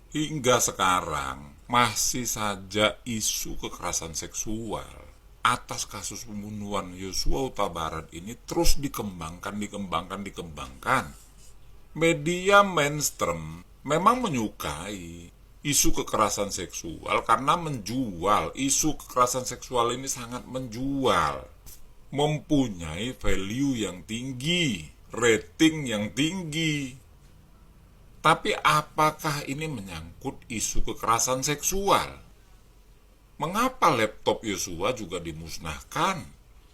Hingga sekarang masih saja isu kekerasan seksual atas kasus pembunuhan Yosua Huta Barat ini terus dikembangkan. Media mainstream memang menyukai isu kekerasan seksual karena menjual. Isu kekerasan seksual ini sangat menjual, mempunyai value yang tinggi, rating yang tinggi. Tapi apakah ini menyangkut isu kekerasan seksual? Mengapa laptop Yosua juga dimusnahkan,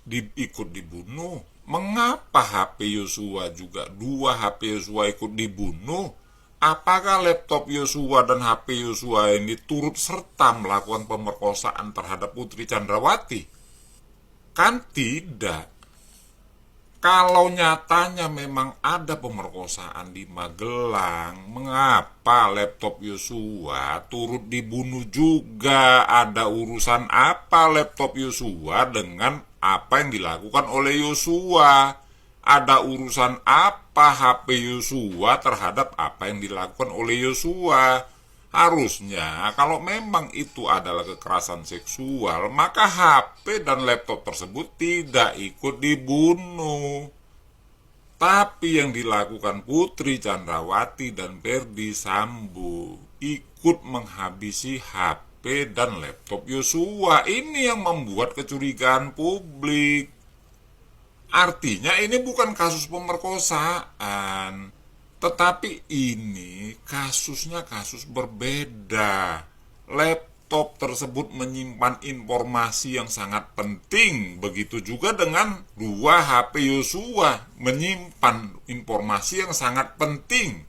ikut dibunuh? Mengapa HP Yosua juga, dua HP Yosua ikut dibunuh? Apakah laptop Yosua dan HP Yosua ini turut serta melakukan pemerkosaan terhadap Putri Chandrawati? Kan tidak. Kalau nyatanya memang ada pemerkosaan di Magelang, mengapa laptop Yosua turut dibunuh juga? Ada urusan apa laptop Yosua dengan apa yang dilakukan oleh Yosua? Ada urusan apa HP Yosua terhadap apa yang dilakukan oleh Yosua? Harusnya kalau memang itu adalah kekerasan seksual, maka HP dan laptop tersebut tidak ikut dibunuh. Tapi yang dilakukan Putri Chandrawati dan Ferdi Sambo ikut menghabisi HP dan laptop Yosua. Ini yang membuat kecurigaan publik. Artinya ini bukan kasus pemerkosaan, tetapi ini kasusnya kasus berbeda. Laptop tersebut menyimpan informasi yang sangat penting. Begitu juga dengan dua HP Yosua menyimpan informasi yang sangat penting.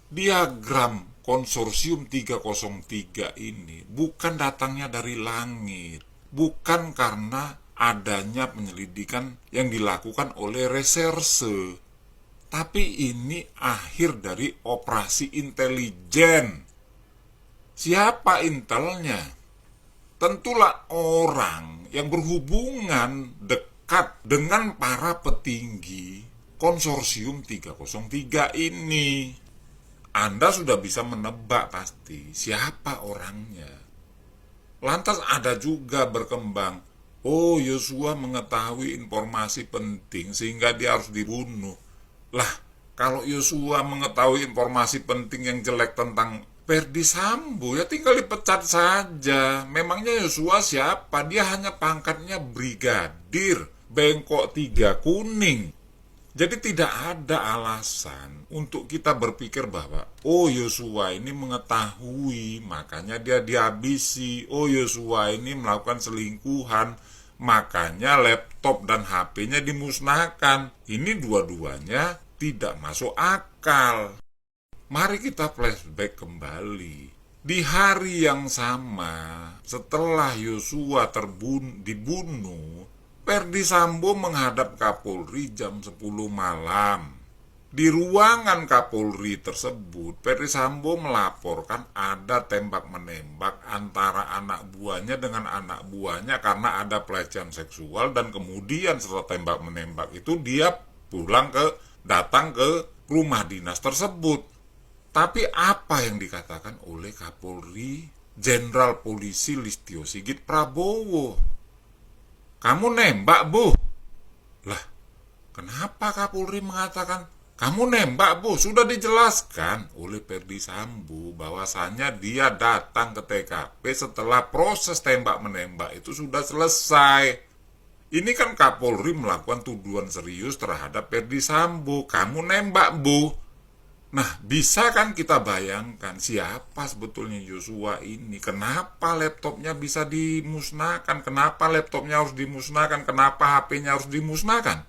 Diagram konsorsium 303 ini bukan datangnya dari langit, bukan karena adanya penyelidikan yang dilakukan oleh reserse, tapi ini akhir dari operasi intelijen. Siapa intelnya? Tentulah orang yang berhubungan dekat dengan para petinggi konsorsium 303 ini. Anda sudah bisa menebak pasti siapa orangnya. Lantas ada juga berkembang, oh Yosua mengetahui informasi penting sehingga dia harus dibunuh. Lah, kalau Yosua mengetahui informasi penting yang jelek tentang Ferdi Sambo, ya tinggal dipecat saja. Memangnya Yosua siapa? Dia hanya pangkatnya brigadir, bengkok 3 kuning. Jadi tidak ada alasan untuk kita berpikir bahwa oh Yosua ini mengetahui makanya dia dihabisi. Oh Yosua ini melakukan selingkuhan makanya laptop dan HP-nya dimusnahkan. Ini dua-duanya tidak masuk akal. Mari kita flashback kembali. Di hari yang sama setelah Yosua dibunuh, Ferdi Sambo menghadap Kapolri jam 10 malam. Di ruangan Kapolri tersebut, Ferdi Sambo melaporkan ada tembak-menembak antara anak buahnya dengan anak buahnya karena ada pelecehan seksual, dan kemudian setelah tembak-menembak itu dia datang ke rumah dinas tersebut. Tapi apa yang dikatakan oleh Kapolri Jenderal Polisi Listio Sigit Prabowo? Kamu nembak, Bu. Lah, kenapa Kapolri mengatakan kamu nembak, Bu? Sudah dijelaskan oleh Ferdi Sambo bahwasannya dia datang ke TKP setelah proses tembak-menembak itu sudah selesai. Ini kan Kapolri melakukan tuduhan serius terhadap Ferdi Sambo. Kamu nembak, Bu. Nah, bisa kan kita bayangkan siapa sebetulnya Yosua ini? Kenapa laptopnya bisa dimusnahkan? Kenapa laptopnya harus dimusnahkan? Kenapa HP-nya harus dimusnahkan?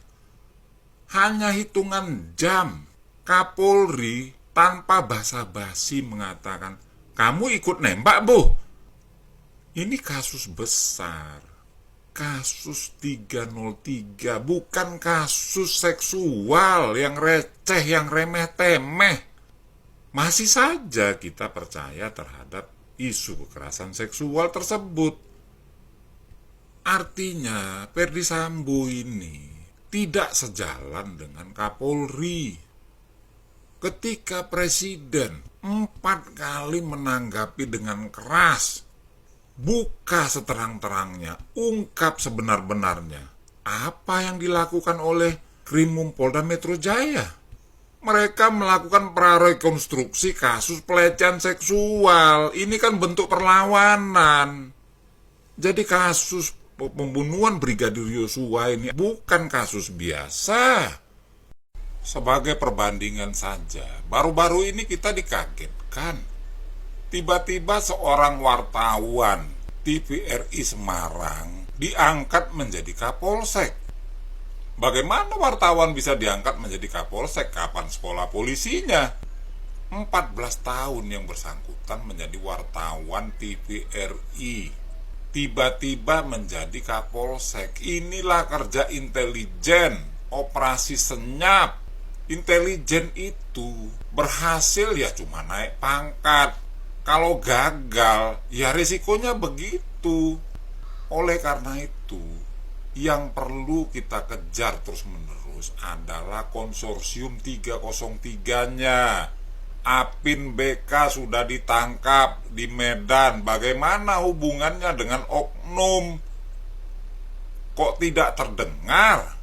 Hanya hitungan jam, Kapolri tanpa basa-basi mengatakan, kamu ikut nembak, Bu. Ini kasus besar. Kasus 303, bukan kasus seksual yang receh, yang remeh-temeh. Masih saja kita percaya terhadap isu kekerasan seksual tersebut. Artinya Ferdi Sambo ini tidak sejalan dengan Kapolri. Ketika Presiden 4 kali menanggapi dengan keras. Buka seterang-terangnya, ungkap sebenar-benarnya. Apa yang dilakukan oleh Krimum Polda Metro Jaya? Mereka melakukan prarekonstruksi kasus pelecehan seksual. Ini kan bentuk perlawanan. Jadi kasus pembunuhan Brigadir Yosua ini bukan kasus biasa. Sebagai perbandingan saja, baru-baru ini kita dikagetkan. Tiba-tiba seorang wartawan TVRI Semarang diangkat menjadi Kapolsek. Bagaimana wartawan bisa diangkat menjadi Kapolsek? Kapan sekolah polisinya? 14 tahun yang bersangkutan menjadi wartawan TVRI. Tiba-tiba menjadi Kapolsek. Inilah kerja intelijen, operasi senyap. Intelijen itu berhasil ya cuma naik pangkat. Kalau gagal ya risikonya begitu. Oleh karena itu, yang perlu kita kejar terus-menerus adalah konsorsium 303-nya. Apin BK sudah ditangkap di Medan. Bagaimana hubungannya dengan oknum? Kok tidak terdengar?